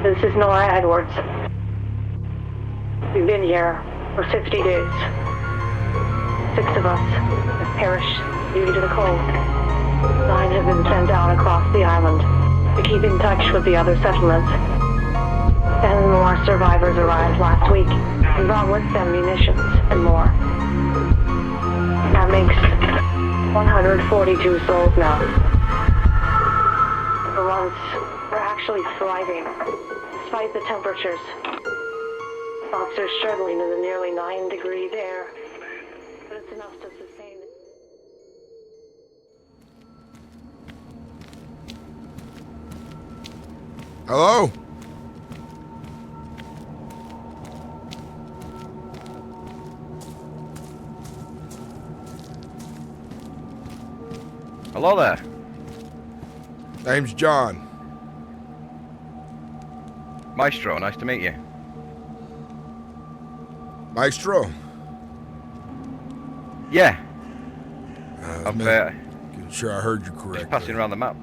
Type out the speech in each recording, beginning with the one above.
This is Nora Edwards. We've been here for 50 days. 6 of us have perished due to the cold. 9 have been sent down across the island to keep in touch with the other settlements. 10 more survivors arrived last week and brought with them munitions and more. That makes 142 souls now. For once, we're actually thriving, despite the temperatures. Thoughts are struggling in the nearly 9 degrees air, but it's enough to sustain it. Hello? Hello there. Name's John. Maestro, nice to meet you. Maestro? Yeah. I'm sure I heard you correctly. just passing around the map.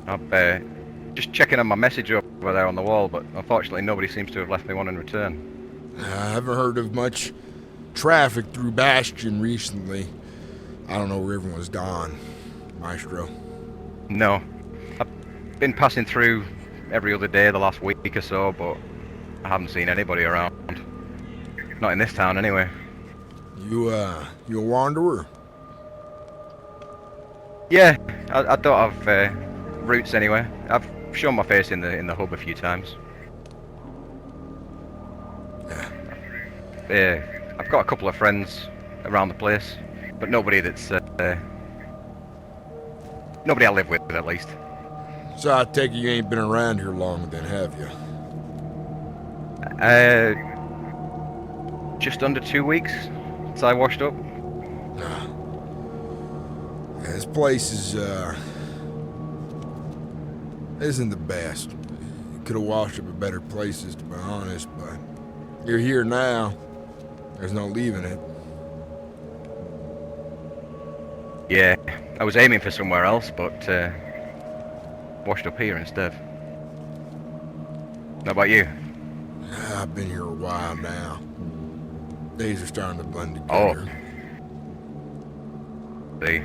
I'm just checking on my message over there on the wall, but unfortunately nobody seems to have left me one in return. I haven't heard of much traffic through Bastion recently. I don't know where everyone's gone, Maestro. No. I've been passing through every other day the last week or so, but I haven't seen anybody around. Not in this town, anyway. You a wanderer? Yeah, I don't have roots anywhere. I've shown my face in the hub a few times. I've got a couple of friends around the place, but nobody that's nobody I live with, at least. So I take it you ain't been around here long then, have you? Just under 2 weeks since I washed up. Nah. This place is, isn't the best. You could have washed up at better places, to be honest, but you're here now. There's no leaving it. Yeah, I was aiming for somewhere else, but washed up here instead. How about you? I've been here a while now. Days are starting to blend together. See.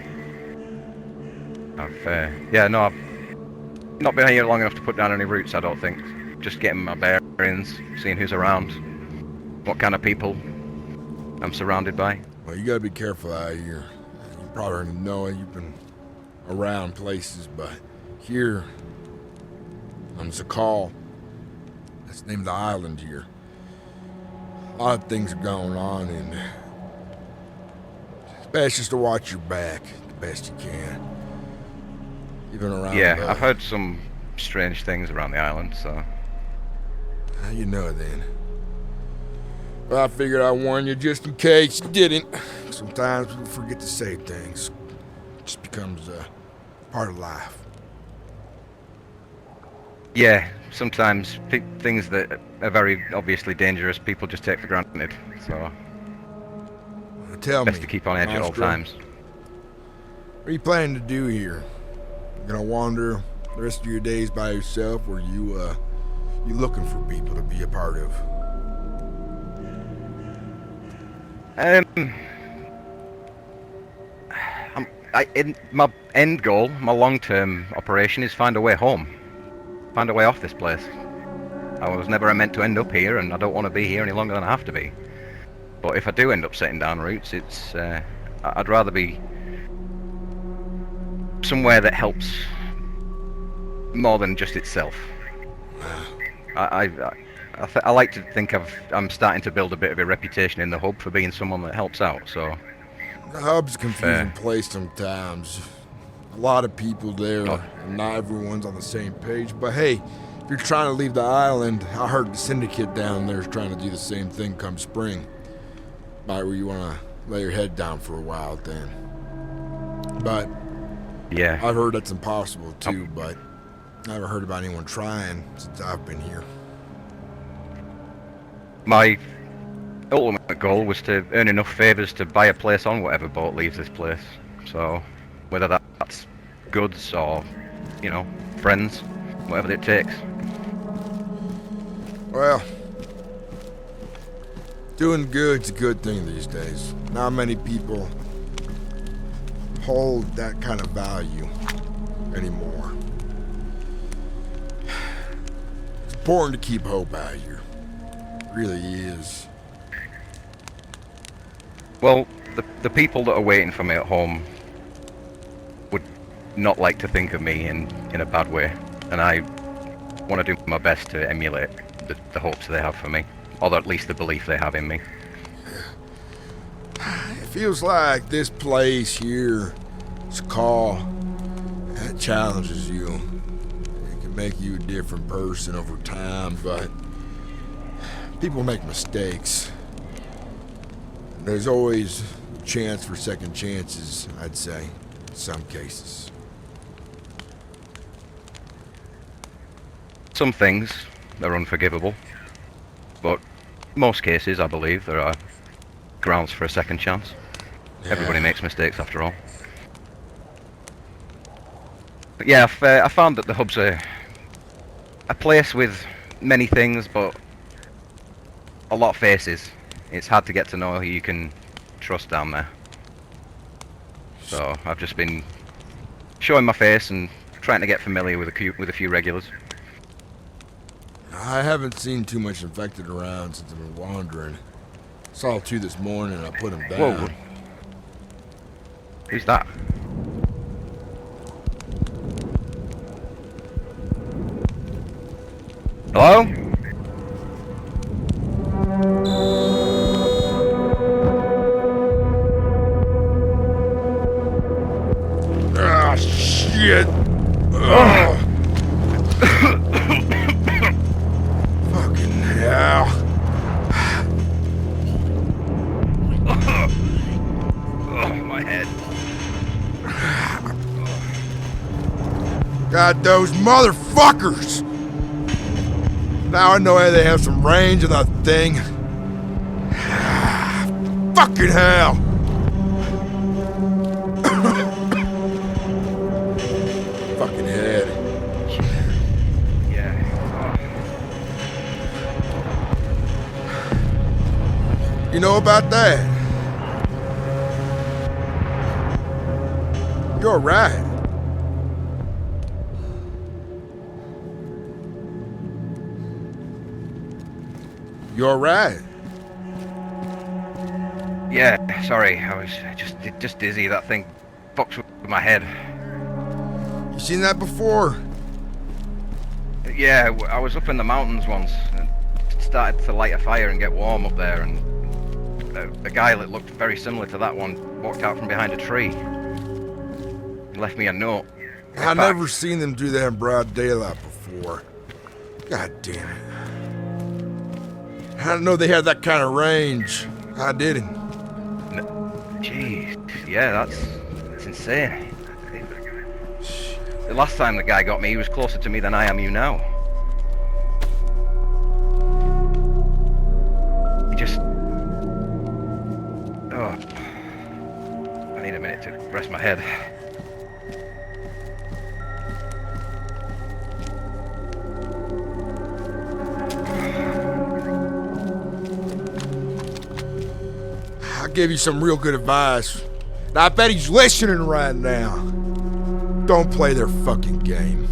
I've not been here long enough to put down any roots, I don't think. Just getting my bearings, seeing who's around, what kind of people I'm surrounded by. Well, you gotta be careful out here. You probably know it, you've been around places, but here, on Zakal, that's the name of the island here. A lot of things are going on, and it's best just to watch your back the best you can. Even around Yeah, I've heard some strange things around the island, so... How you know then? Well, I figured I'd warn you just in case you didn't. Sometimes people forget to say things. It just becomes part of life. Yeah, sometimes things that are very obviously dangerous, people just take for granted, so... Tell me, best to keep on edge at all Maestro, times. what are you planning to do here? You gonna wander the rest of your days by yourself, or you looking for people to be a part of? My end goal, my long-term operation is find a way home. Find a way off this place. I was never meant to end up here, and I don't want to be here any longer than I have to be. But if I do end up setting down roots, it's I'd rather be somewhere that helps more than just itself. I like to think I'm starting to build a bit of a reputation in the hub for being someone that helps out, so... The hub's a confusing place sometimes. A lot of people there, Oh. and not everyone's on the same page. But hey, if you're trying to leave the island, I heard the syndicate down there is trying to do the same thing come spring. Might where you want to lay your head down for a while then. But Yeah. I've heard that's impossible too, but I haven't heard about anyone trying since I've been here. My ultimate goal was to earn enough favors to buy a place on whatever boat leaves this place. So, whether that's goods or, you know, friends, whatever it takes. Well, doing good's a good thing these days. Not many people hold that kind of value anymore. It's important to keep hope out here. It really is. Well, the people that are waiting for me at home would not like to think of me in a bad way, and I want to do my best to emulate the hopes they have for me, or at least the belief they have in me. It feels like this place here, this call, that challenges you. It can make you a different person over time, but people make mistakes. There's always a chance for second chances, I'd say, in some cases. Some things are unforgivable, but most cases, I believe, there are grounds for a second chance. Yeah. Everybody makes mistakes after all. But yeah, I found that the hub's a place with many things, but a lot of faces. It's hard to get to know who you can trust down there. So I've just been showing my face and trying to get familiar with a few regulars. I haven't seen too much infected around since I've been wandering. Saw 2 this morning and I put them down. Whoa. Who's that? Hello? Ah, shit! Ugh. Fucking hell. Oh, my head. God, those motherfuckers! Now I know how they have some range on that thing. Fucking hell! Fucking head. Yeah. You know about that? You're right. You're right. Yeah, sorry, I was just dizzy. That thing fucks with my head. You seen that before? Yeah, I was up in the mountains once and started to light a fire and get warm up there, and a guy that looked very similar to that one walked out from behind a tree. He left me a note. I never seen them do that in broad daylight before. God damn it. I didn't know they had that kind of range. I didn't. Jeez, yeah, that's insane. The last time the guy got me, he was closer to me than I am you now. He just... Oh. I need a minute to rest my head. I gave you some real good advice. And I bet he's listening right now. Don't play their fucking game.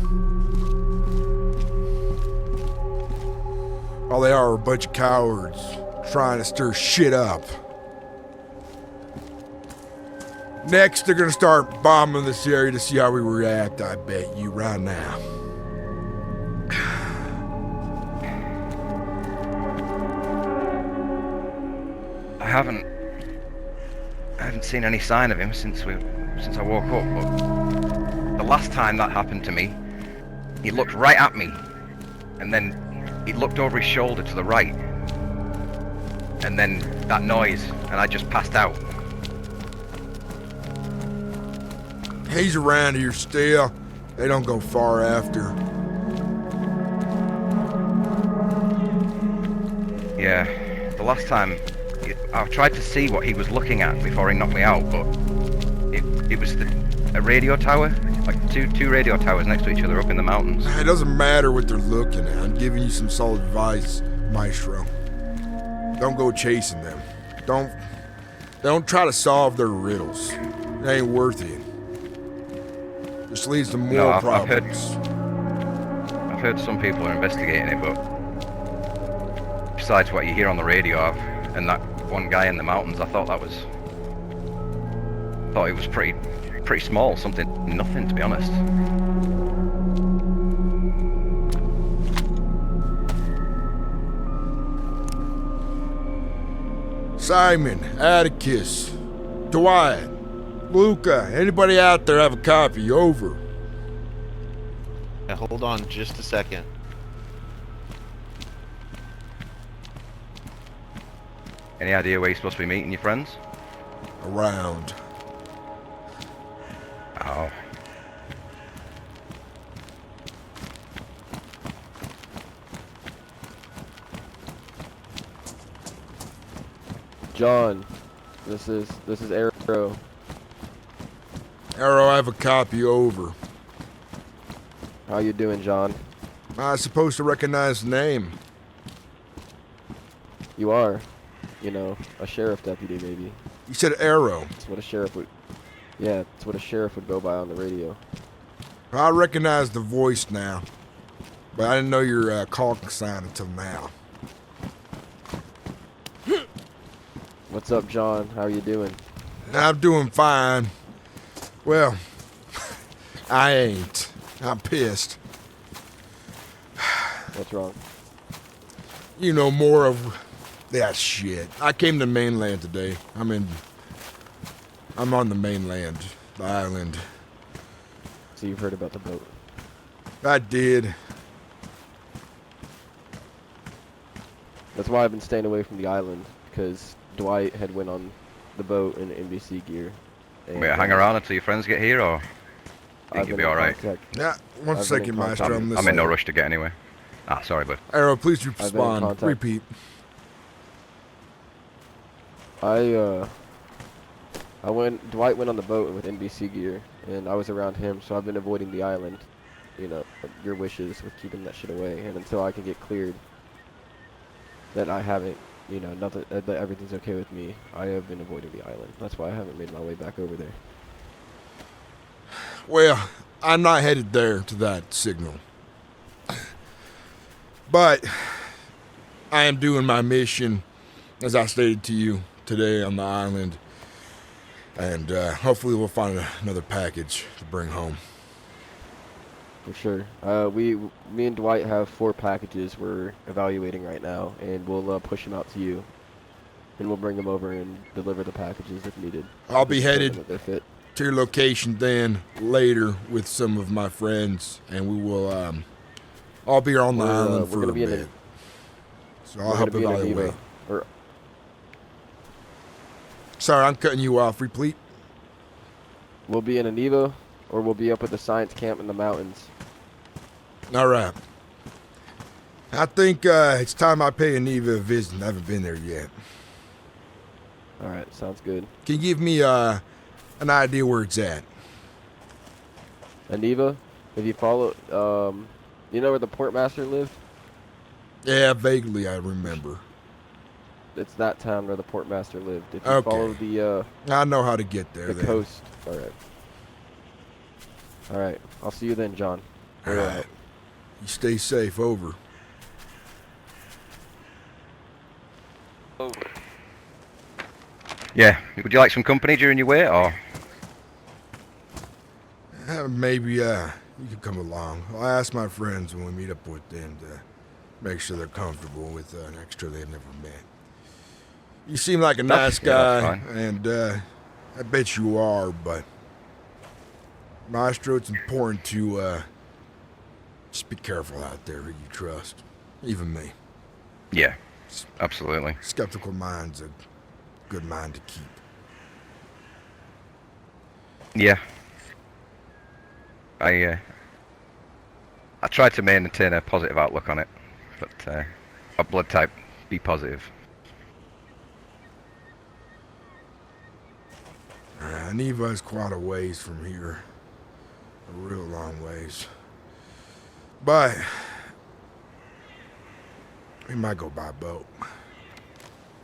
All they are a bunch of cowards trying to stir shit up. Next, they're gonna start bombing this area to see how we react, I bet you right now. I haven't seen any sign of him since I woke up, but the last time that happened to me, he looked right at me, and then he looked over his shoulder to the right, and then that noise, and I just passed out. He's around here still. They don't go far after. Yeah, the last time, I tried to see what he was looking at before he knocked me out, but it was a radio tower, like two radio towers next to each other up in the mountains. It doesn't matter what they're looking at. I'm giving you some solid advice, Maestro. Don't go chasing them. Don't try to solve their riddles. It ain't worth it. Just leads to more problems. I've heard some people are investigating it, but besides what you hear on the radio and that one guy in the mountains, I thought it was pretty small, nothing to be honest. Simon, Atticus, Dwight, Luca, anybody out there have a copy? Over. Yeah, hold on just a second. Any idea where you're supposed to be meeting your friends? Around. Oh. John, this is Arrow. Arrow, I have a copy. Over. How you doing, John? Am I supposed to recognize the name? You are, you know, a sheriff deputy maybe. You said Arrow. That's what a sheriff would. Yeah, that's what a sheriff would go by on the radio. I recognize the voice now, but I didn't know your call sign until now. What's up, John? How you doing? I'm doing fine. Well, I ain't. I'm pissed. What's wrong? You know more of that shit. I came to mainland today. I'm on the mainland, the island. So you've heard about the boat? I did. That's why I've been staying away from the island, because Dwight had went on the boat in NBC gear. Wait, hang around until your friends get here, or think you'll be alright? Yeah, one second, Maestro. I'm in no rush to get anywhere. Ah, sorry, bud. Arrow, please respond. Repeat. Dwight went on the boat with NBC gear, and I was around him, so I've been avoiding the island. You know, your wishes with keeping that shit away, and until I can get cleared that I haven't, you know, nothing, that everything's okay with me, I have been avoiding the island. That's why I haven't made my way back over there. Well, I'm not headed there to that signal. But I am doing my mission, as I stated to you, today on the island. And hopefully we'll find another package to bring home. For sure. Me and Dwight have 4 packages we're evaluating right now, and we'll push them out to you. And we'll bring them over and deliver the packages if needed. I'll be headed that they fit. to your location then later with some of my friends, and we will I'll be on the island for a bit. So I'll help evaluate. Sorry, I'm cutting you off. Repeat. We'll be in Aniva, or we'll be up at the science camp in the mountains. All right. I think it's time I pay Aniva a visit. I haven't been there yet. All right, sounds good. Can you give me an idea where it's at? Aniva, if you follow, you know where the portmaster lived? Yeah, vaguely I remember. It's that town where the portmaster lived. If you follow the I know how to get there. The coast. All right. All right. I'll see you then, John. All right. You stay safe. Over. Over. Yeah. Would you like some company during your wait, or? Maybe you could come along. I'll ask my friends when we meet up with them to make sure they're comfortable with an extra they've never met. You seem like a nice guy, and I bet you are, but Maestro, it's important to just be careful out there who you trust. Even me. Yeah, absolutely. Skeptical mind's a good mind to keep. Yeah. I tried to maintain a positive outlook on it, but our blood type, be positive. Aniva is quite a ways from here. A real long ways. But we might go by boat.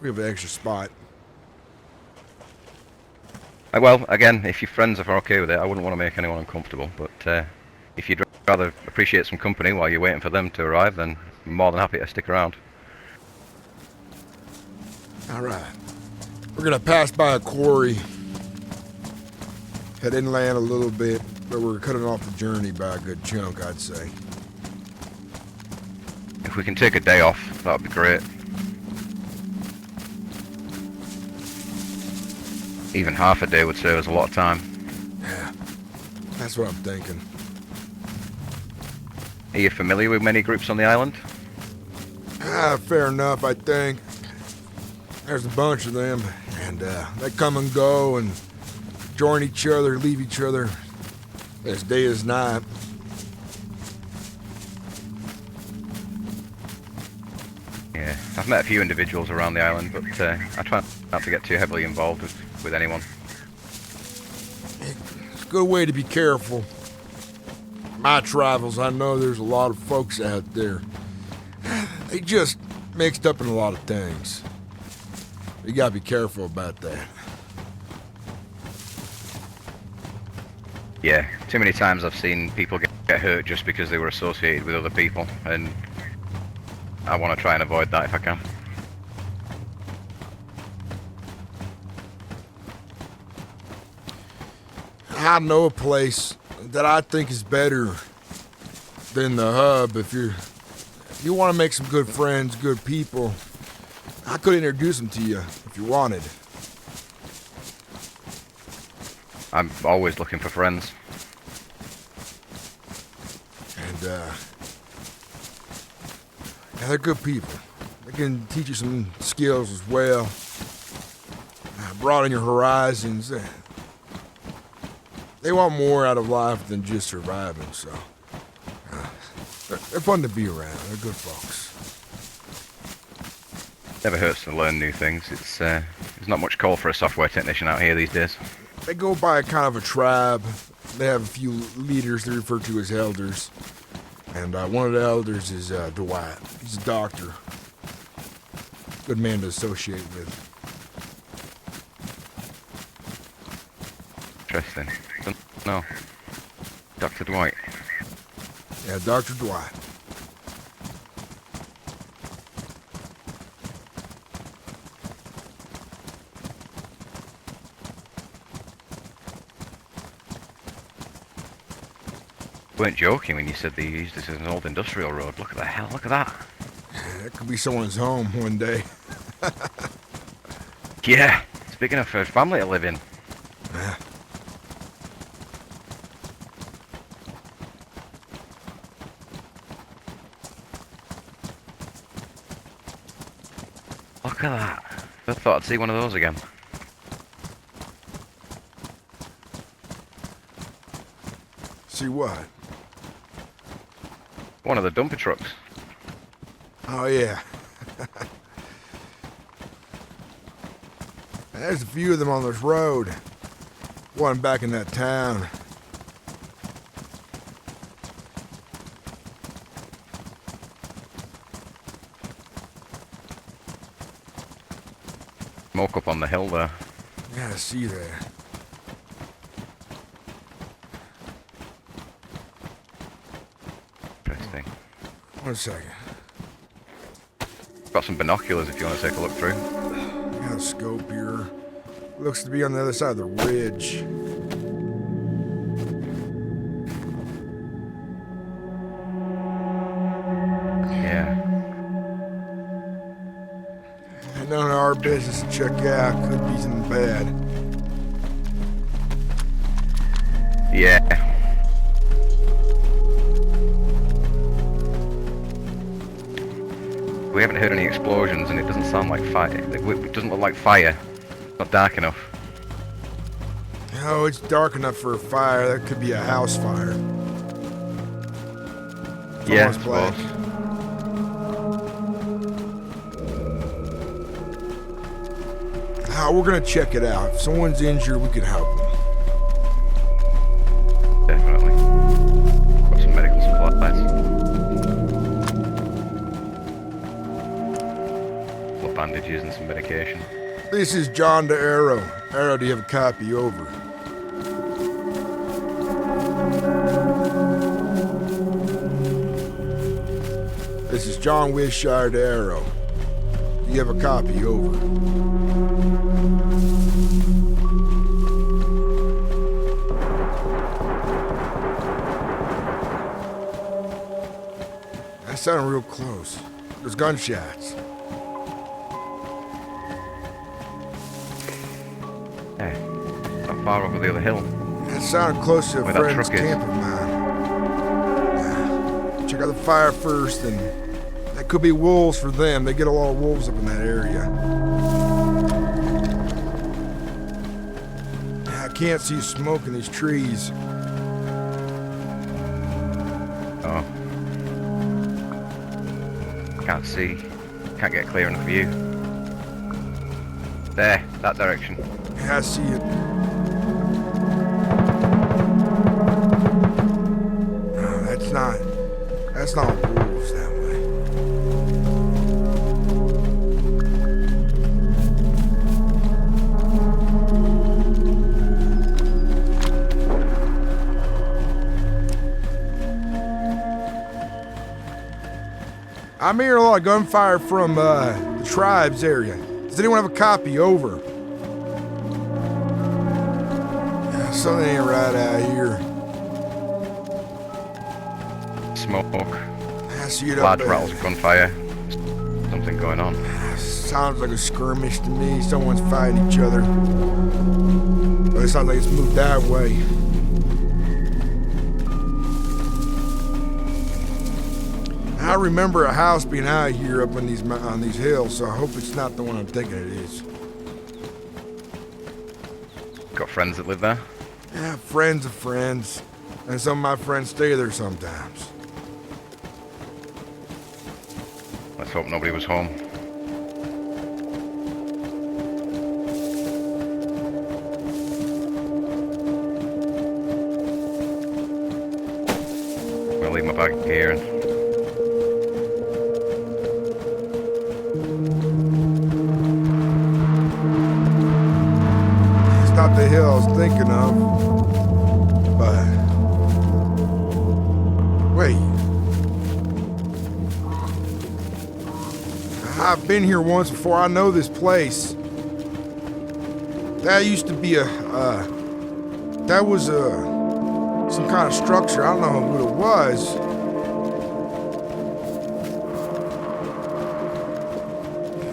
We have an extra spot. Well, again, if your friends are okay with it, I wouldn't want to make anyone uncomfortable, but if you'd rather appreciate some company while you're waiting for them to arrive, then I'm more than happy to stick around. Alright. We're gonna pass by a quarry. Head inland a little bit, but we're cutting off the journey by a good chunk, I'd say. If we can take a day off, that would be great. Even half a day would save us a lot of time. Yeah, that's what I'm thinking. Are you familiar with many groups on the island? Fair enough, I think. There's a bunch of them, and they come and go and join each other, leave each other as day as night. Yeah, I've met a few individuals around the island, but I try not to get too heavily involved with anyone. It's a good way to be careful. My travels, I know there's a lot of folks out there. They just mixed up in a lot of things. You gotta be careful about that. Yeah, too many times I've seen people get hurt just because they were associated with other people, and I want to try and avoid that if I can. I know a place that I think is better than the hub. If you want to make some good friends, good people, I could introduce them to you if you wanted. I'm always looking for friends. And yeah, they're good people. They can teach you some skills as well. Broaden your horizons. They want more out of life than just surviving, so they're fun to be around. They're good folks. Never hurts to learn new things. There's not much call for a software technician out here these days. They go by a kind of a tribe. They have a few leaders they refer to as elders. And one of the elders is Dwight. He's a doctor. Good man to associate with. Interesting. No. Dr. Dwight. Yeah, Dr. Dwight. You weren't joking when you said they used this as an old industrial road. Look at the hell, look at that. That could be someone's home one day. Yeah, it's big enough for a family to live in. Yeah. Look at that. I thought I'd see one of those again. See what? One of the dumper trucks. Oh, yeah. There's a few of them on this road. One back in that town. Smoke up on the hill there. Yeah, I see that. Interesting. 1 second. Got some binoculars if you want to take a look through. Got a scope here. Looks to be on the other side of the ridge. Yeah. None of our business to check out. Could be something bad. Yeah. We haven't heard any explosions and it doesn't sound like fire. It doesn't look like fire. It's not dark enough. Oh, it's dark enough for a fire. That could be a house fire. It's Yeah, I almost black. suppose. We're gonna check it out. If someone's injured, we can help them. Definitely. bandages and some medication. This is John to Arrow. Arrow, do you have a copy? Over. This is John Wishire to Arrow. Do you have a copy? Over. That sounded real close. There's gunshots. Hey, not far over the other hill. That sounded close to a Where that friend's truck is. camp of mine. Yeah. Check out the fire first, and that could be wolves for them. They get a lot of wolves up in that area. I can't see smoke in these trees. Oh. Can't see. Can't get a clear enough view. There, that direction. Yeah, I see it. No, that's not wolves that way. I'm hearing a lot of gunfire from the tribes area. Does anyone have a copy? Over. Yeah, something ain't right out here. Smoke. I see it up Large there. rattles of gunfire. Something going on. Sounds like a skirmish to me. Someone's fighting each other. But it sounds like it's moved that way. I remember a house being out here up on these hills, so I hope it's not the one I'm thinking it is. Got friends that live there? Yeah, friends of friends. And some of my friends stay there sometimes. Let's hope nobody was home. I'll leave my bag here and It's not the hill I was thinking of. But wait. I've been here once before. I know this place. That used to be that was some kind of structure. I don't know what it was.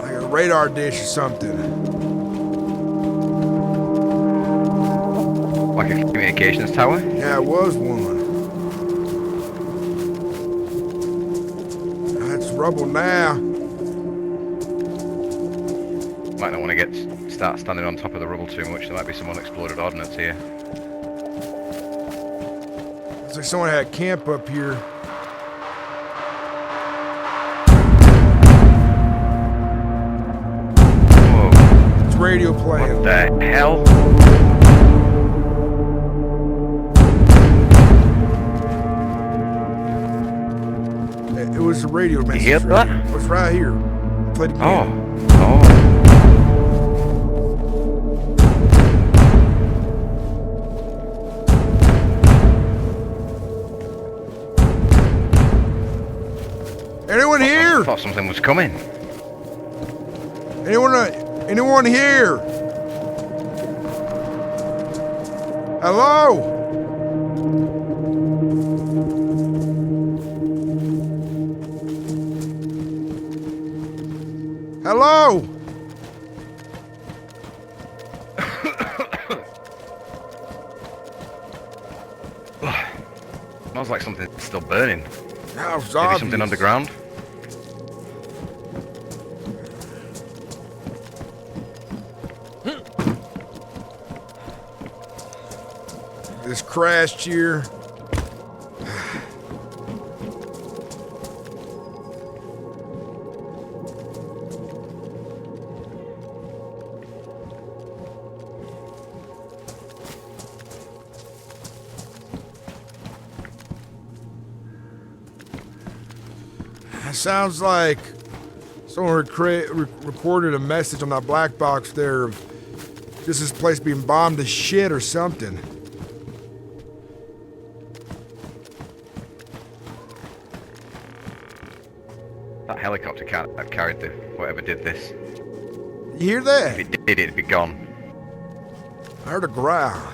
Like a radar dish or something. like a communications tower. Yeah, it was one. That's rubble now. Might not want to start standing on top of the rubble too much. There might be some unexploded ordnance here. Looks like someone had camp up here. Whoa! It's radio playing. What the hell? It was a radio message. hear that? It was right here. Played again. Oh. Anyone here? I thought something was coming. Anyone here? Hello? Hello? Smells like something's still burning. That was Maybe obvious. something underground. This crashed here. Someone recorded a message on that black box there of just this place being bombed to shit or something. That helicopter can't have carried the whatever did this. You hear that? If it did, it'd be gone. I heard a growl.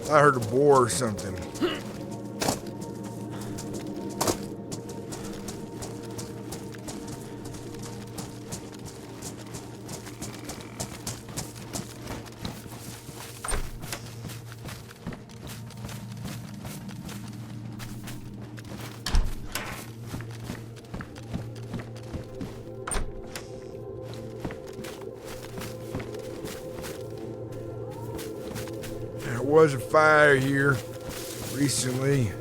I heard a boar or something. There was a fire here recently.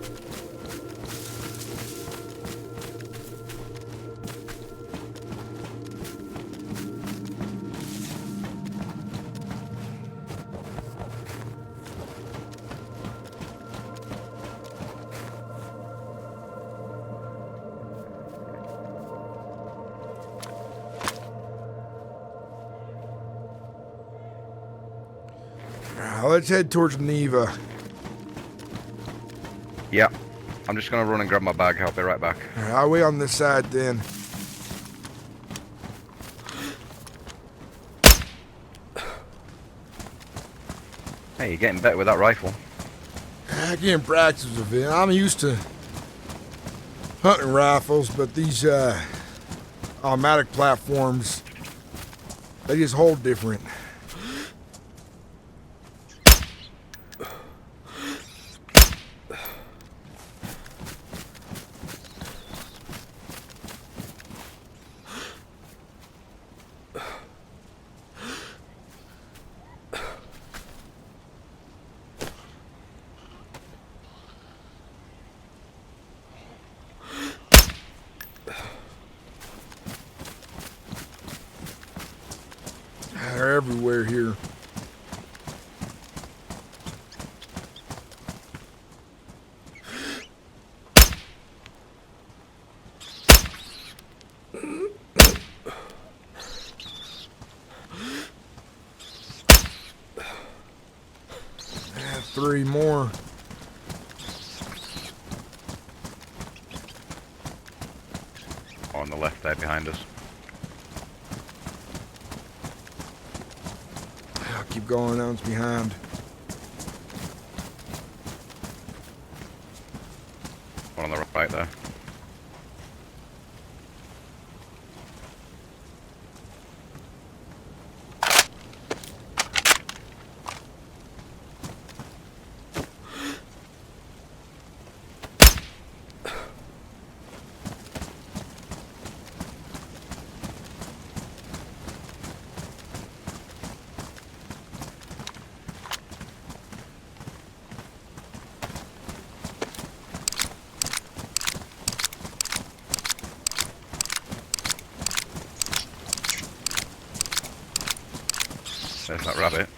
Let's head towards Aniva. Yeah. I'm just gonna run and grab my bag. I'll be right back. I'll wait on this side then. Hey, you're getting better with that rifle. I can't practice with it. I'm used to hunting rifles, but these automatic platforms, they just hold different. They're everywhere here. Three more. On the left there behind us. I'll keep going, that one's behind. One on the right there. There's that rabbit.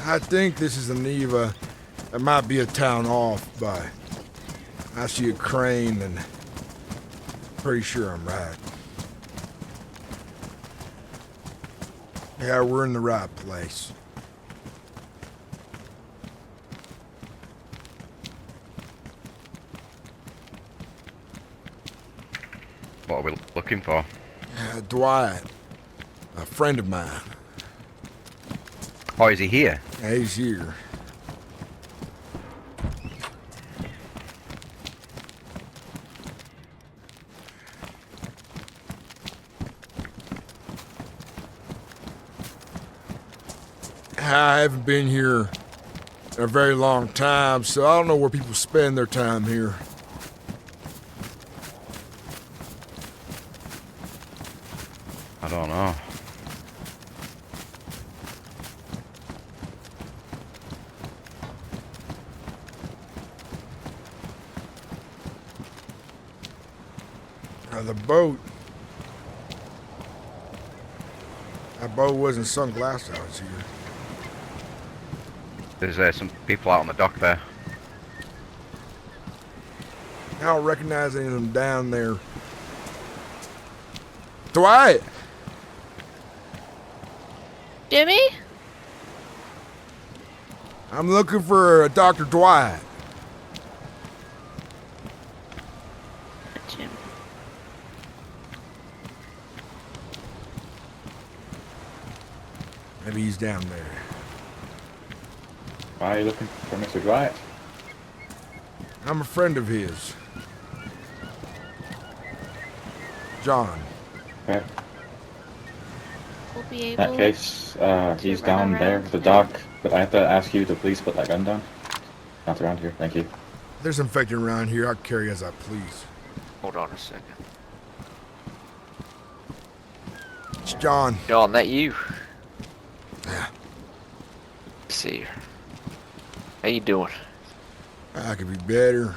I think this is Aniva. It might be a town off, but I see a crane and pretty sure I'm right. Yeah, we're in the right place. What are we looking for? Dwight, a friend of mine. Oh, is he here? Yeah, he's here. I haven't been here in a very long time, so I don't know where people spend their time here. I don't know. The boat. That boat wasn't sunk last I was here. There's some people out on the dock there. I don't recognize any of them down there. Dwight! Jimmy? I'm looking for Dr. Dwight. Jim. Maybe he's down there. Why are you looking for Mr. Dwight? I'm a friend of his. John. Okay. We'll be In able that case, he's run down there around at the him. dock, but I have to ask you to please put that gun down. Not around here, thank you. There's infected around here. I'll carry as I please. Hold on a second. It's John. John, that you? Yeah. See you. How you doing? I could be better.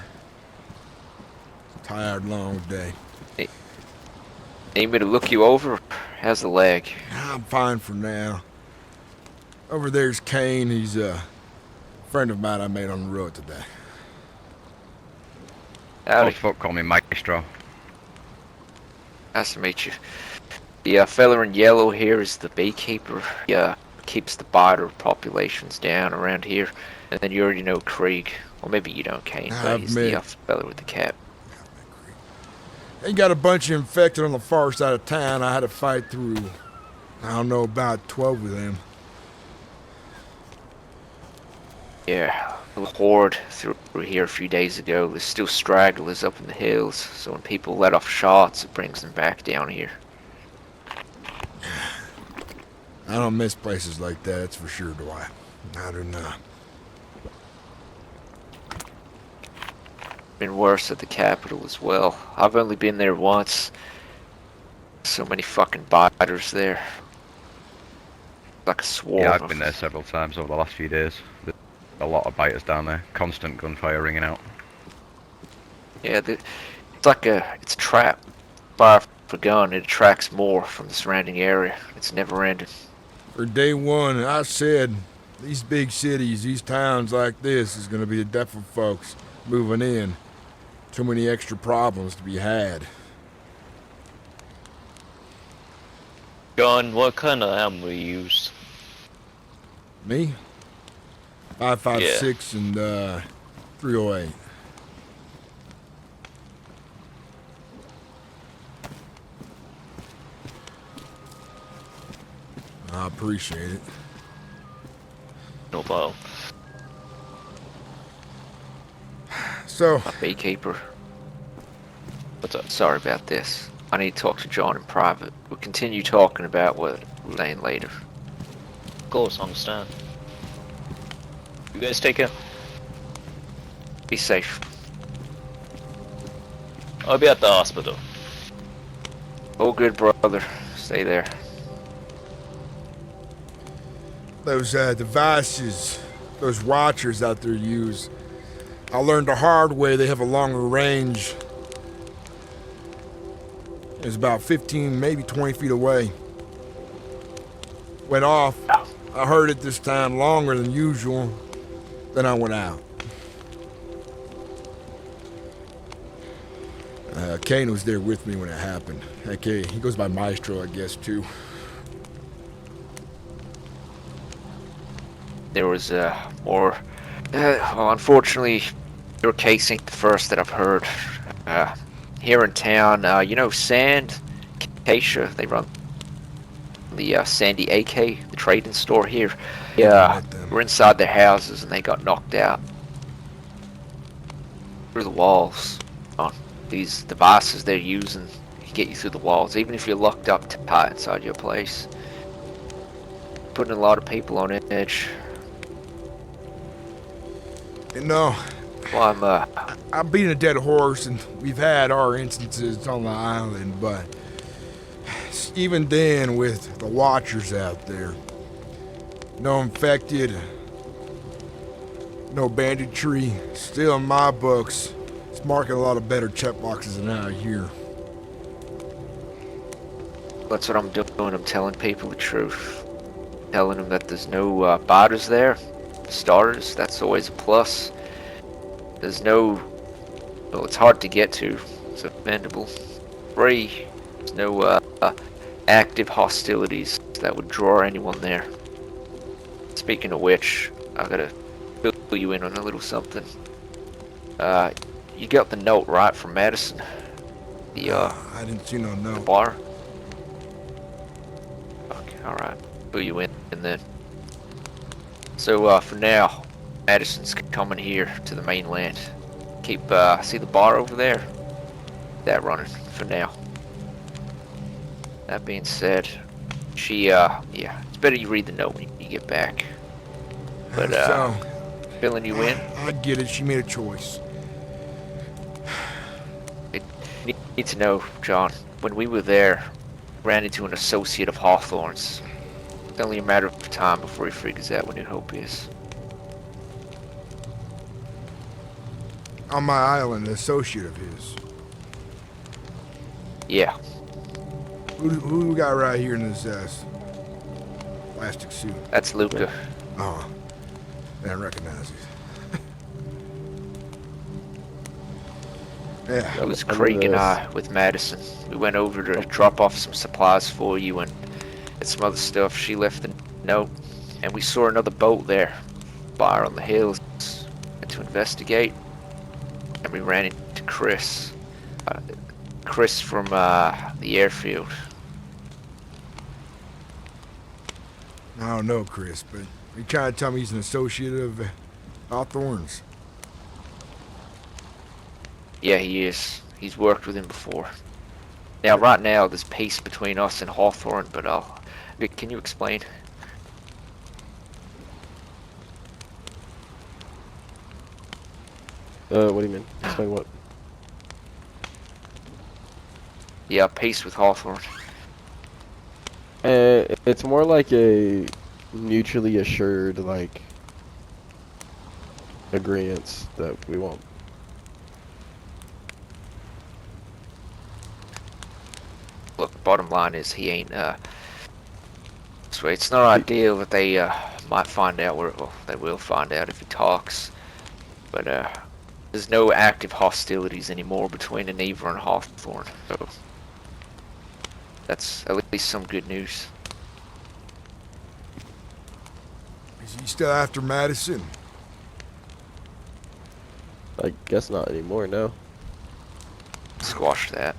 Tired, long day. Need me to look you over? How's the leg? I'm fine for now. Over there's Kane. He's a friend of mine I made on the road today. Howdy. Old folk call me Maestro. Nice to meet you. The fella in yellow here is the beekeeper. He keeps the biter populations down around here. And then you already know Krieg. Well, maybe you don't, Kane, but I've he's met- the fella with the cap. They got a bunch of infected on the far side of town. I had to fight through, I don't know, about 12 of them. Yeah, a horde through here a few days ago. There's still stragglers up in the hills, so when people let off shots, it brings them back down here. I don't miss places like that, that's for sure, do I? I do not. Been worse at the capital as well. I've only been there once. So many fucking biters there. Like a swarm. Yeah, I've of been there several times over the last few days. There's a lot of biters down there. Constant gunfire ringing out. Yeah, it's like it's a trap. Fire for gun, it attracts more from the surrounding area. It's never ending. For day one, I said, these big cities, these towns like this is going to be the death of folks moving in. Too many extra problems to be had. John, what kind of ammo you use? Me? 5.56 and 308. I appreciate it. No problem. So, My beekeeper. What's up? Sorry about this. I need to talk to John in private. We'll continue talking about what we're saying later. Of course, I understand. You guys take care. Be safe. I'll be at the hospital. Oh, good brother. Stay there. those devices, those watchers out there use, I learned the hard way they have a longer range. It's about 15, maybe 20 feet away. Went off. I heard it this time longer than usual. Then I went out. Kane was there with me when it happened. Okay, he goes by Maestro, I guess, too. There was more. Well, unfortunately, your case ain't the first that I've heard. Here in town, you know, Sand, Acacia, they run the Sandy AK, the trading store here. Yeah, we're inside their houses and they got knocked out through the walls. Oh, these devices they're using can get you through the walls, even if you're locked up tight inside your place. Putting a lot of people on edge. You know, Well, I'm beating a dead horse, and we've had our instances on the island, but even then, with the watchers out there, no infected, no banditry, still in my books, it's marking a lot of better checkboxes than out here. That's what I'm doing. I'm telling people the truth. Telling them that there's no borders there. For starters, that's always a plus. There's no... Well, it's hard to get to. It's offendable. 3, there's no active hostilities that would draw anyone there. Speaking of which, I gotta fill you in on a little something. You got the note, right, from Madison? The, I didn't see no the note. bar? Okay, alright. Fill you in then. So, for now, Madison's coming here to the mainland. Keep, see the bar over there? That running for now. That being said, she, yeah, it's better you read the note when you get back. But, So, filling you in, I get it. She made a choice. you need to know, John, when we were there, ran into an associate of Hawthorne's. It's only a matter of time before he figures out what New Hope is. On my island, an associate of his. Yeah, Who we got right here in this plastic suit? that's Luca. Oh, I didn't recognize it. Yeah. It was Craig and I with Madison. We went over to drop off some supplies for you and some other stuff. She left the note, and we saw another boat there, fire on the hills. Went to investigate, and we ran into Chris. Chris from the airfield. I don't know, Chris, but you trying to tell me he's an associate of Hawthorne's? Yeah, he is. He's worked with him before. Now, right now, there's peace between us and Hawthorne, but Vic, can you explain? What do you mean? Explain what? Yeah, peace with Hawthorne. It's more like a mutually assured, like, agreements that we won't. Look, bottom line is he ain't, so it's not ideal that they, might find out where, well, they will find out if he talks. But, there's no active hostilities anymore between Aniva and Hawthorne, so that's at least some good news. Is he still after Madison? I guess not anymore, no. Squash that.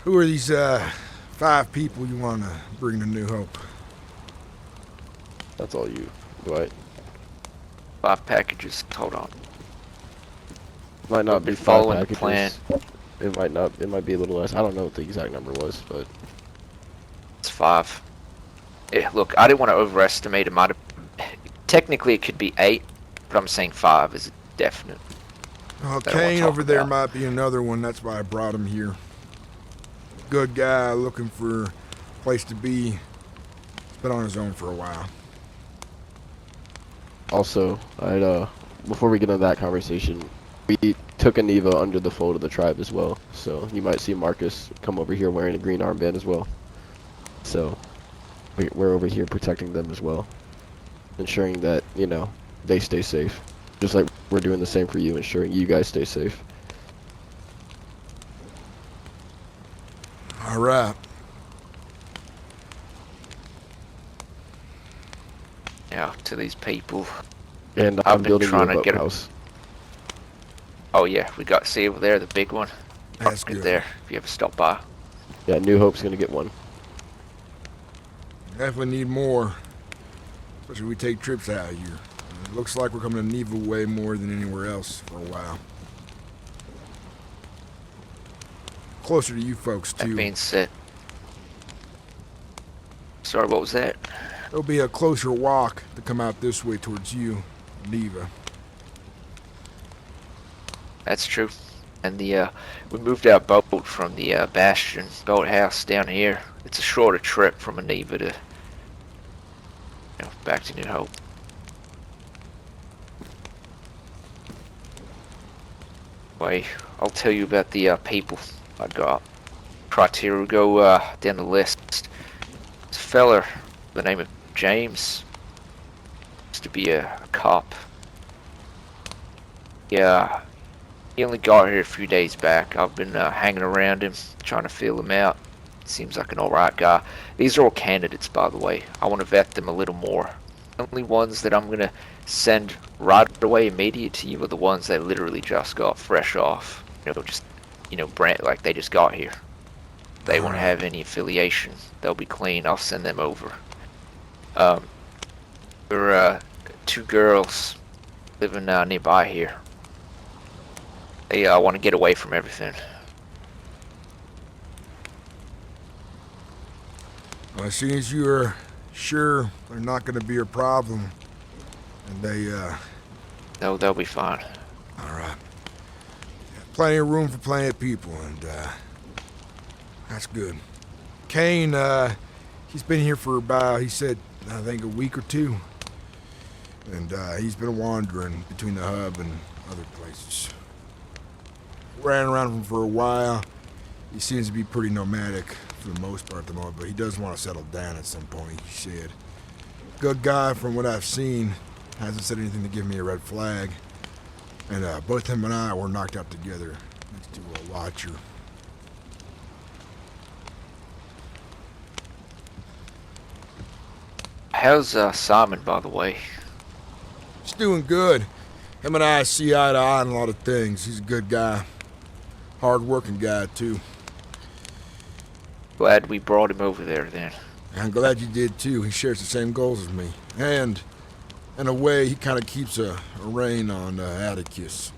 Who are these 5 people you want to bring to New Hope? That's all you, Dwight. 5 packages, hold on. Might not be Been 5 following the packages. plan. It might not. It might be a little less. I don't know what the exact number was, but It's 5. Yeah, look, I didn't want to overestimate. It might have. Technically, it could be 8, but I'm saying 5 is definite. Oh, That I wanna Kane talk over there about. might be another one. That's why I brought him here. Good guy, looking for a place to be. He's been on his own for a while. also, before we get into that conversation, we took Aniva under the fold of the tribe as well. So you might see Marcus come over here wearing a green armband as well. So we're over here protecting them as well, ensuring that, you know, they stay safe. Just like we're doing the same for you, ensuring you guys stay safe. All right. Yeah, to these people. And I've I'm been building you trying a to get a- boathouse. Oh yeah, we got, see over there, the big one. That's Right good. there, if you ever stop by. Yeah, New Hope's gonna get one. Definitely need more. Especially when we take trips out of here. It looks like we're coming to Neva way more than anywhere else for a while. Closer to you folks, That too. being said. Sorry, what was that? It'll be a closer walk to come out this way towards you, Neva. That's true. And the we moved our boat from the Bastion boathouse down here. It's a shorter trip from Aniva to, you know, back to New Hope. Wait, I'll tell you about the people I got. criteria. We'll go down the list. This feller, the name of James, used to be a cop. Yeah, he only got here a few days back. I've been hanging around him, trying to feel him out. Seems like an alright guy. These are all candidates, by the way. I want to vet them a little more. The only ones that I'm going to send right away immediate to you are the ones that literally just got fresh off. Brand, like they just got here. If they won't have any affiliation, they'll be clean. I'll send them over. There are 2 girls living nearby here. They want to get away from everything. Well, as soon as you're sure they're not going to be a problem, and No, they'll be fine. all right. Plenty of room for plenty of people, and that's good. Kane, he's been here for about, he said, I think a week or 2. And he's been wandering between the hub and other places. Ran around him for a while. He seems to be pretty nomadic for the most part at the moment, but he does want to settle down at some point, he said. Good guy from what I've seen. Hasn't said anything to give me a red flag. And both him and I were knocked out together next to a watcher. How's Simon, by the way? He's doing good. Him and I see eye to eye on a lot of things. He's a good guy. Hard-working guy, too. Glad we brought him over there, then. I'm glad you did, too. He shares the same goals as me. And, in a way, he kind of keeps a rein on Atticus.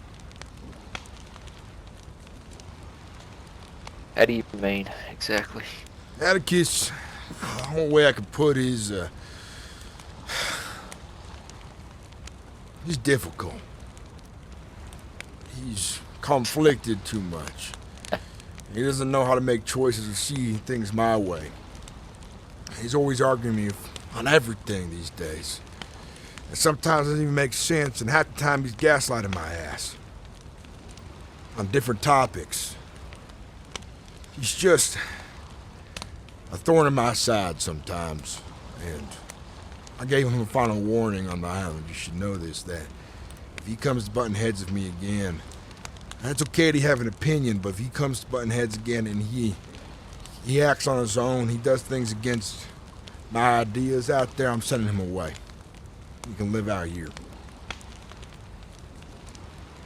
How do you mean, exactly? Atticus, the only way I could put it is, he's difficult. He's conflicted too much. He doesn't know how to make choices or see things my way. He's always arguing me on everything these days. And sometimes it doesn't even make sense, and half the time he's gaslighting my ass. On different topics. He's just a thorn in my side sometimes. And I gave him a final warning on the island. You should know this, that if he comes to button heads with me again, that's okay to have an opinion, but if he comes to button heads again and he acts on his own, he does things against my ideas out there, I'm sending him away. He can live out here.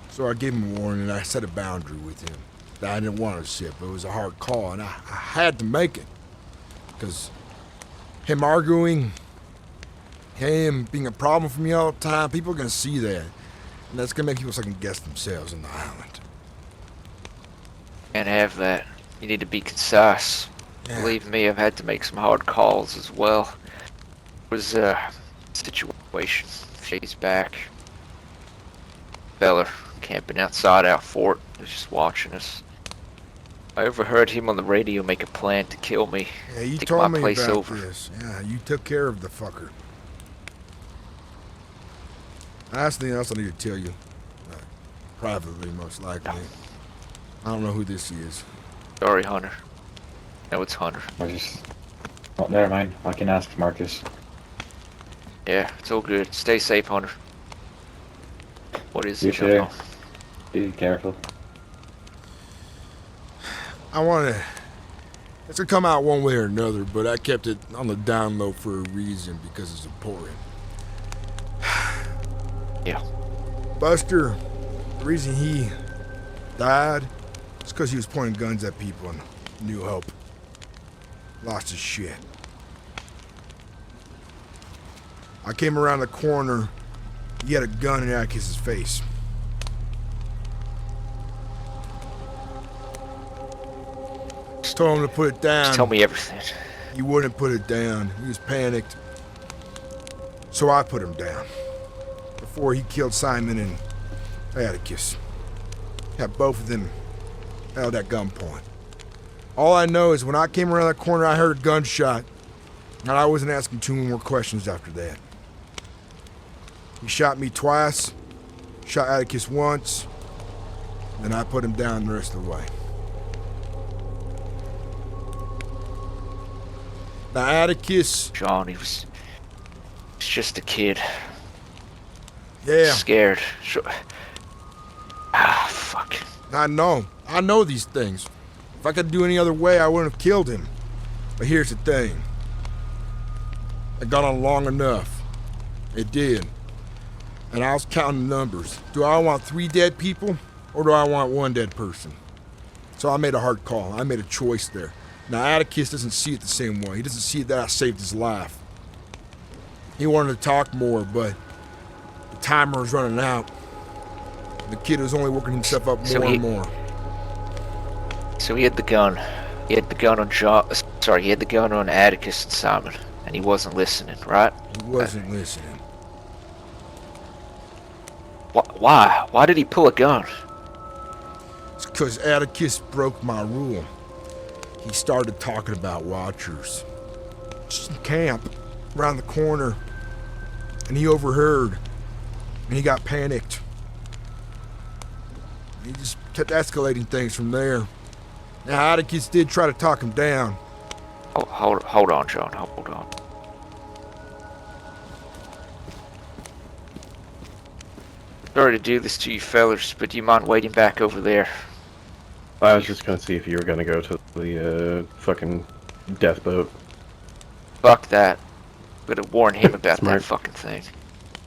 So I gave him a warning and I set a boundary with him that I didn't want to set, but it was a hard call and I had to make it. Because him arguing, him being a problem for me all the time, people are going to see that. And that's going to make people second guess themselves on the island. Can't have that. You need to be concise. Yeah. Believe me, I've had to make some hard calls as well. It was a situation a few days back. Feller camping outside our fort was just watching us. I overheard him on the radio make a plan to kill me. Yeah, you take told my me place about over. this. Yeah, you took care of the fucker. That's the thing else I need to tell you. Privately, most likely. I don't know who this is. Sorry, Hunter. No, it's Hunter. Or just... Oh, never mind. I can ask Marcus. Yeah, it's all good. Stay safe, Hunter. What is You it? too. Be careful. I want to... It's going to come out one way or another, but I kept it on the down low for a reason, because it's important. Yeah. Buster, the reason he died is because he was pointing guns at people in New Hope. Lost his shit. I came around the corner. He had a gun in Atticus' face. Just told him to put it down. Just tell me everything. He wouldn't put it down. He was panicked. So I put him down. Before he killed Simon and Atticus. Had both of them held at gunpoint. All I know is when I came around that corner, I heard a gunshot. And I wasn't asking too many more questions after that. He shot me twice. Shot Atticus once. Then I put him down the rest of the way. Now, Atticus. John, he's just a kid. Yeah, Scared. Sure. Ah, fuck. I know these things. If I could do any other way, I wouldn't have killed him. But here's the thing. It got on long enough. It did. And I was counting the numbers. Do I want 3 dead people, or do I want 1 dead person? So I made a hard call. I made a choice there. Now, Atticus doesn't see it the same way. He doesn't see that I saved his life. He wanted to talk more, but the timer was running out. The kid was only working himself up more and more. So he had the gun. He had the gun on he had the gun on Atticus and Simon, and he wasn't listening, right? He wasn't listening. Why? Why did he pull a gun? It's because Atticus broke my rule. He started talking about watchers. Just in camp, around the corner. And he overheard. And he got panicked. He just kept escalating things from there. Now, Atticus did try to talk him down. Oh, hold on, John. Hold on. Sorry to do this to you fellers, but do you mind waiting back over there? I was just gonna see if you were gonna go to the fucking death boat. Fuck that. I'm gonna warn him about Smart. that fucking thing.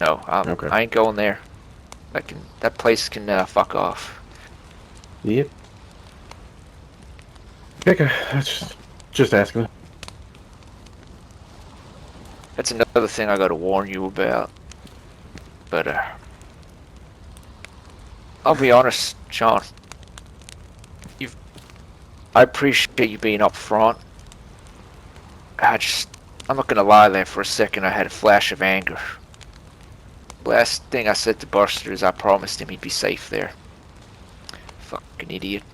No, Okay. I ain't going there. That place can fuck off. Yep. Okay, that's just asking. That's another thing I gotta warn you about. But I'll be honest, John. I appreciate you being up front. I'm not gonna lie there for a second. I had a flash of anger. Last thing I said to Buster is I promised him he'd be safe there. Fucking idiot.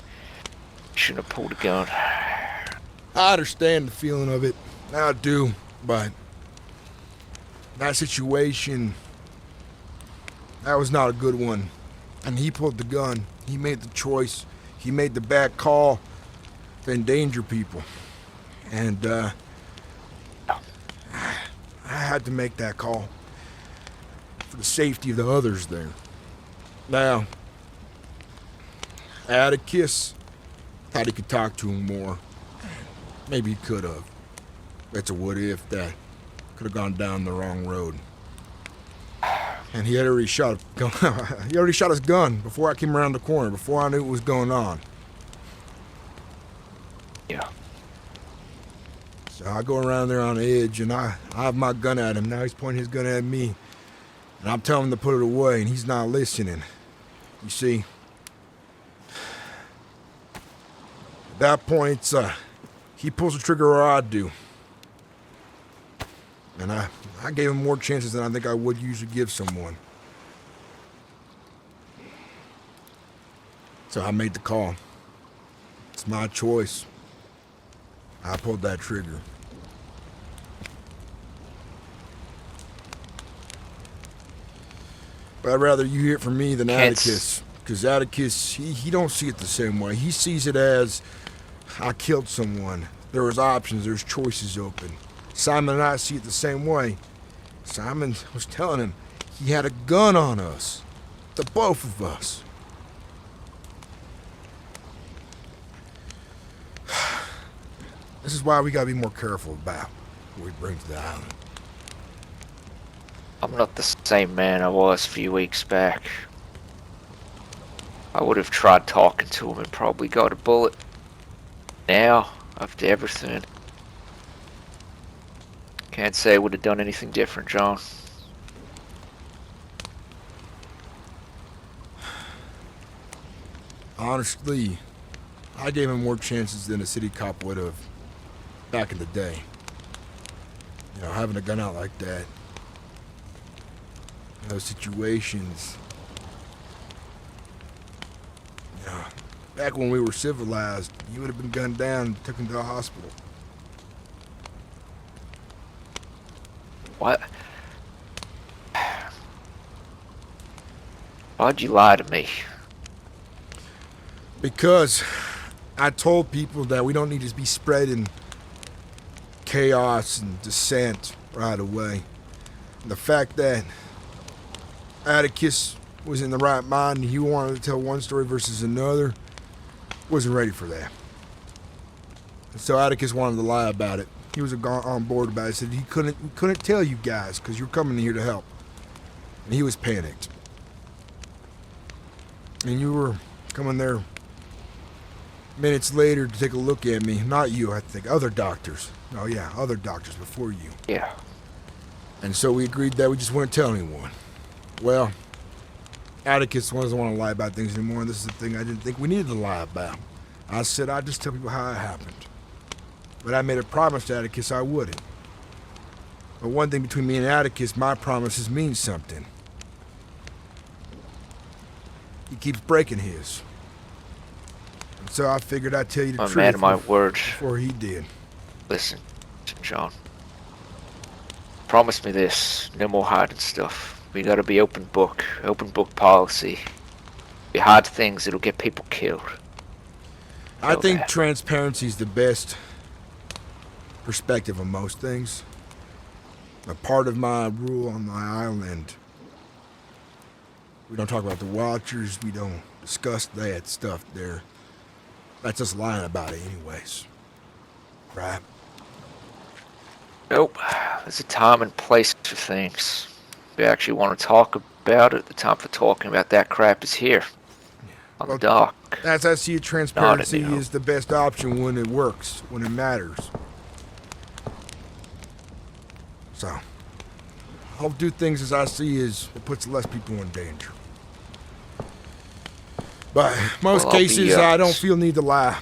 Shouldn't have pulled a gun. I understand the feeling of it. I do, but that situation, that was not a good one. And he pulled the gun. He made the choice. He made the bad call to endanger people. And I had to make that call for the safety of the others there. Now, Atticus thought he could talk to him more. Maybe he could have. That's a what if that could have gone down the wrong road. And he had already shot he already shot his gun before I came around the corner, before I knew what was going on. Yeah. So I go around there on the edge and I have my gun at him. Now he's pointing his gun at me. And I'm telling him to put it away and he's not listening. You see? At that point, he pulls the trigger or I do. And I gave him more chances than I think I would usually give someone. So I made the call. It's my choice. I pulled that trigger. But I'd rather you hear it from me than Atticus. Because Atticus, he don't see it the same way. He sees it as, I killed someone. There was options, there's choices open. Simon and I see it the same way. Simon was telling him he had a gun on us. The both of us. This is why we gotta be more careful about what we bring to the island. I'm not the same man I was a few weeks back. I would have tried talking to him and probably got a bullet. Now, after everything, can't say I would have done anything different, John. Honestly, I gave him more chances than a city cop would have back in the day. You know, having a gun out like that. In those situations. You know, back when we were civilized, you would have been gunned down and taken to the hospital. What? Why'd you lie to me? Because I told people that we don't need to be spreading chaos and dissent right away. And the fact that Atticus was in the right mind and he wanted to tell one story versus another, wasn't ready for that. And so Atticus wanted to lie about it. He was on board about it. He said he couldn't tell you guys because you're coming here to help. And he was panicked. And you were coming there minutes later to take a look at me. Not you, I think. Other doctors. Oh, yeah, other doctors before you. Yeah. And so we agreed that we just wouldn't tell anyone. Well, Atticus doesn't want to lie about things anymore, and this is the thing I didn't think we needed to lie about. I said I'd just tell people how it happened. But I made a promise to Atticus I wouldn't. But one thing between me and Atticus, my promises mean something. He keeps breaking his. And so I figured I'd tell you the truth. A man of my word. Before he did. Listen, John. Promise me this. No more hiding stuff. We gotta be open book policy. If you hide things, it'll get people killed. I think transparency is the best perspective on most things. A part of my rule on my island, we don't talk about the Watchers, we don't discuss that stuff there. That's us lying about it anyways. Right? Nope. There's a time and place for things. If you actually want to talk about it, the time for talking about that crap is here. On the dock. As I see it, transparency is the best option when it works, when it matters. So, I'll do things as I see as it puts less people in danger. But most cases, I don't feel need to lie.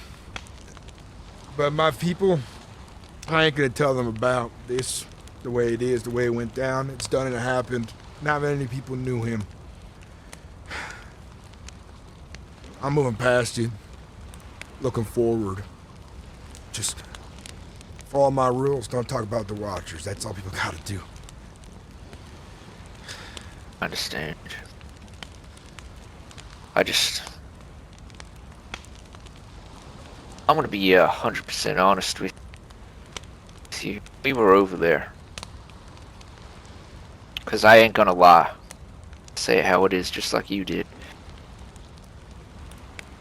But my people, I ain't gonna tell them about this, the way it is, the way it went down. It's done and it happened. Not many people knew him. I'm moving past you, looking forward. Just, for all my rules, don't talk about the Watchers. That's all people gotta do. I understand. I'm gonna be 100% honest with you. We were over there. Cause I ain't gonna lie. Say it how it is, just like you did.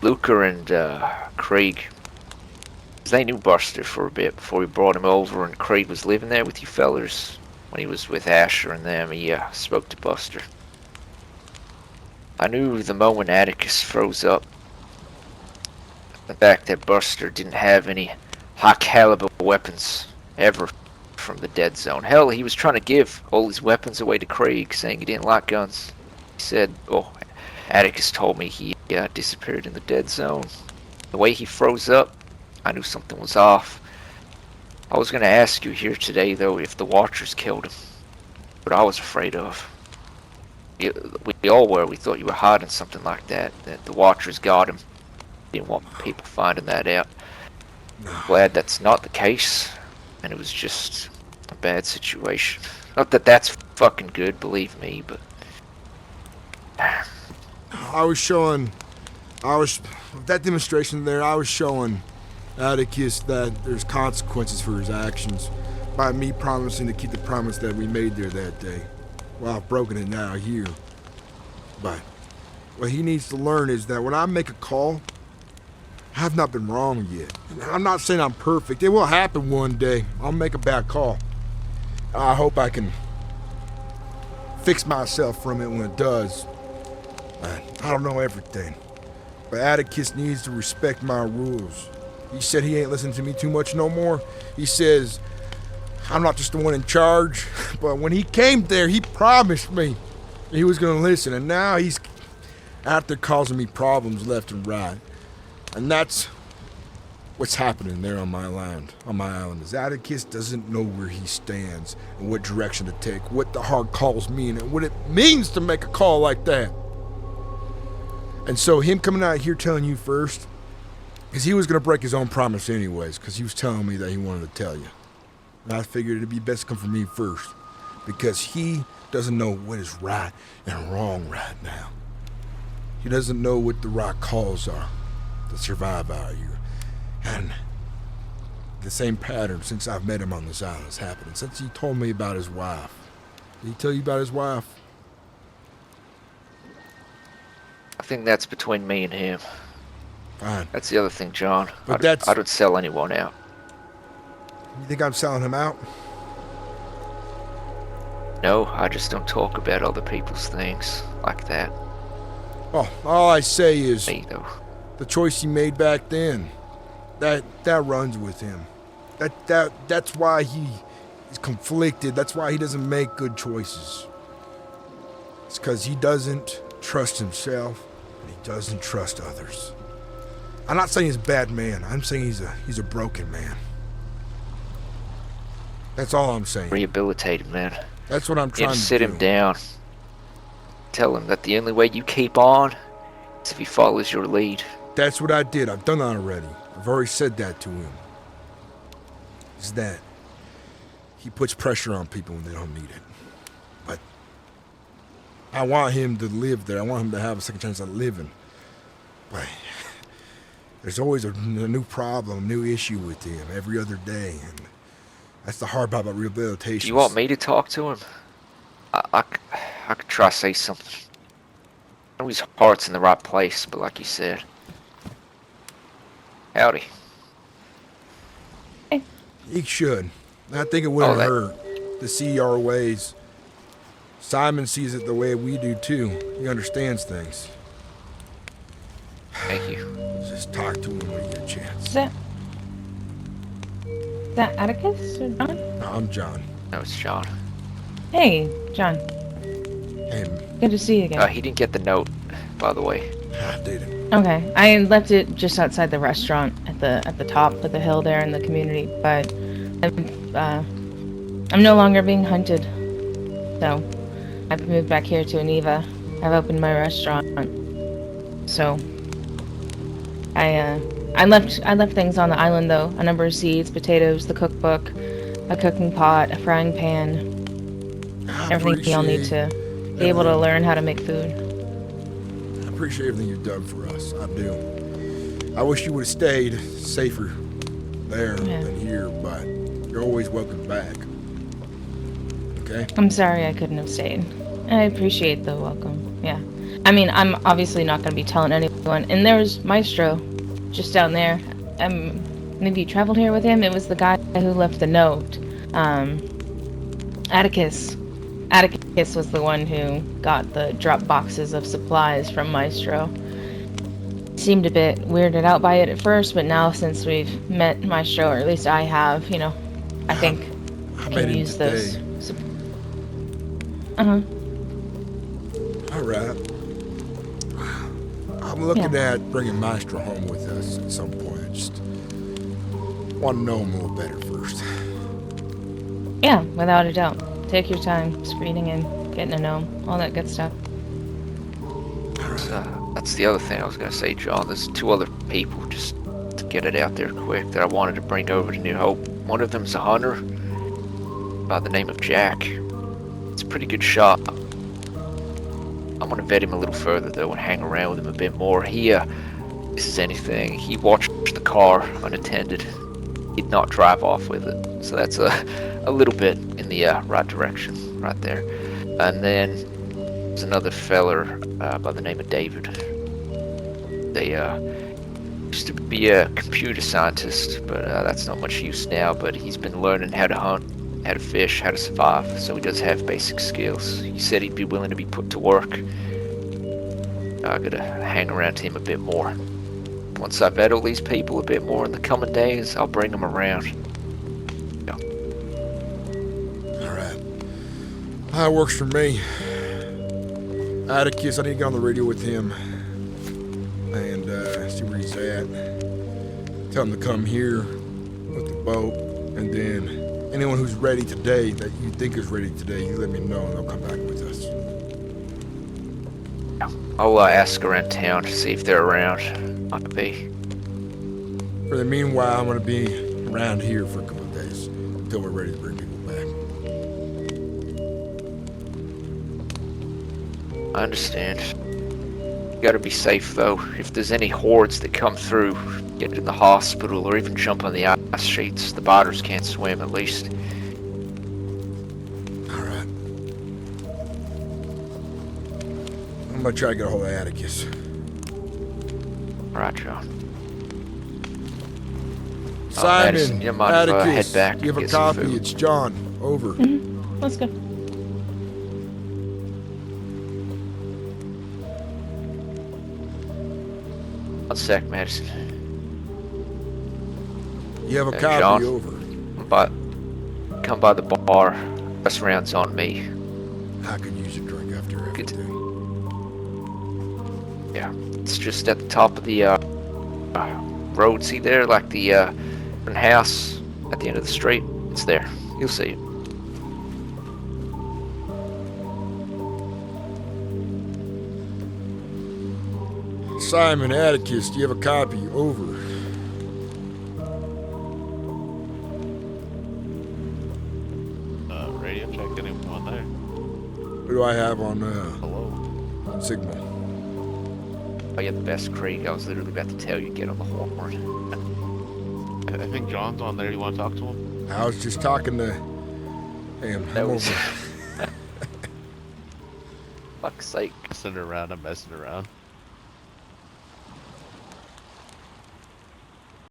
Luca and Craig, they knew Buster for a bit before we brought him over, and Craig was living there with you fellers. When he was with Asher and them, he spoke to Buster. I knew the moment Atticus froze up, the fact that Buster didn't have any high caliber weapons ever from the dead zone. Hell, he was trying to give all his weapons away to Craig, saying he didn't like guns. He said, Atticus told me he disappeared in the dead zone. The way he froze up, I knew something was off. I was going to ask you here today, though, if the Watchers killed him. What I was afraid of. We all were. We thought you were hiding something like that. That the Watchers got him. Didn't want people finding that out. Glad that's not the case. And it was just a bad situation. Not that that's fucking good, believe me, but... With that demonstration there, I was showing Atticus that there's consequences for his actions by me promising to keep the promise that we made there that day. Well, I've broken it now here. But what he needs to learn is that when I make a call, I have not been wrong yet. I'm not saying I'm perfect. It will happen one day. I'll make a bad call. I hope I can fix myself from it when it does. I don't know everything. But Atticus needs to respect my rules. He said he ain't listening to me too much no more. He says, I'm not just the one in charge. But when he came there, he promised me he was going to listen. And now he's out there causing me problems left and right. And that's what's happening there on my island. Is Atticus doesn't know where he stands and what direction to take, what the hard calls mean, and what it means to make a call like that. And so him coming out here telling you first, because he was going to break his own promise anyways, because he was telling me that he wanted to tell you. And I figured it'd be best to come from me first, because he doesn't know what is right and wrong right now. He doesn't know what the right calls are to survive out here. And the same pattern since I've met him on this island has happened. Since he told me about his wife. Did he tell you about his wife? I think that's between me and him. Fine. That's the other thing, John. But I don't sell anyone out. You think I'm selling him out? No, I just don't talk about other people's things like that. Oh, all I say is Me, though. the choice he made back then, that runs with him. That's why he is conflicted. That's why he doesn't make good choices. It's because he doesn't trust himself and he doesn't trust others. I'm not saying he's a bad man. I'm saying he's a broken man. That's all I'm saying. Rehabilitated, man. That's what I'm You trying need to to sit do. him down. Tell him that the only way you keep on is if he follows your lead. That's what I did. I've done that already. I've already said that to him. Is that he puts pressure on people when they don't need it. But I want him to live there. I want him to have a second chance at living. But there's always a new problem, a new issue with him every other day. And that's the hard part about rehabilitation. Do you want me to talk to him? I could try to say something. I know his heart's in the right place, but like you said. Howdy. He should. I think it wouldn't that- hurt to see our ways. Simon sees it the way we do too. He understands things. Thank you. Just talk to him when you get a chance. Is that Atticus or John? No, I'm John. No, it's John. Hey, John. Hey, Good to see you again. He didn't get the note, by the way. I did it. Okay, I left it just outside the restaurant at the top of the hill there in the community, but I'm no longer being hunted. So I've moved back here to Aniva. I've opened my restaurant. So I left things on the island though. A number of seeds, potatoes, the cookbook, a cooking pot, a frying pan, everything you'll need to be able to learn how to make food. I appreciate everything you've done for us. I do. I wish you would have stayed safer there than here, but you're always welcome back. Okay? I'm sorry I couldn't have stayed. I appreciate the welcome. Yeah. I mean, I'm obviously not going to be telling anyone. And there was Maestro just down there. Maybe you traveled here with him? It was the guy who left the note. Atticus. Atticus was the one who got the drop boxes of supplies from Maestro. Seemed a bit weirded out by it at first, but now since we've met Maestro, or at least I have, you know, I think I met can him use today. those. All right. I'm looking at bringing Maestro home with us at some point. I just want to know him a little better first. Yeah, without a doubt. Take your time screening and getting to know him, all that good stuff. That's the other thing I was going to say, John. There's two other people, just to get it out there quick, that I wanted to bring over to New Hope. One of them's a hunter by the name of Jack. It's a pretty good shot. I'm going to vet him a little further, though, and hang around with him a bit more. This is anything. He watched the car unattended. He'd not drive off with it. So that's a little bit in the right direction right there. And then there's another feller by the name of David. They used to be a computer scientist, but that's not much use now. But he's been learning how to hunt, how to fish, how to survive. So he does have basic skills. He said he'd be willing to be put to work. I gotta hang around him a bit more. Once I vet all these people a bit more in the coming days, I'll bring them around. Yeah. All right. That works for me. Atticus, I need to get on the radio with him and see where he's at. Tell him to come here with the boat, and then anyone who's ready today, that you think is ready today, you let me know and they'll come back with us. I'll ask around town to see if they're around. Might be. For the meanwhile, I'm going to be around here for a couple of days until we're ready to bring people back. I understand. Gotta be safe though. If there's any hordes that come through, get to the hospital, or even jump on the ice sheets, the biters can't swim at least. Alright. I'm gonna try to get a hold of Atticus. Alright, John. Simon, Madison, you don't mind if I head Atticus, back do you have and a get some copy? food? It's John. Over. Let's go. One sec, Madison. You have a copy? John? Over. Come by the bar. Restaurant's on me. I could use a drink after Good. everything. Yeah, it's just at the top of the road. See there, like the house at the end of the street. It's there. You'll see it. Simon, Atticus, do you have a copy? Over. Radio check, anyone there? Who do I have on Hello? signal? Oh, you have the best Craig. I was literally about to tell you get on the horn. I think John's on there. You want to talk to him? I was just talking to him. That I'm was- over. Fuck's sake. Messing around. I'm messing around.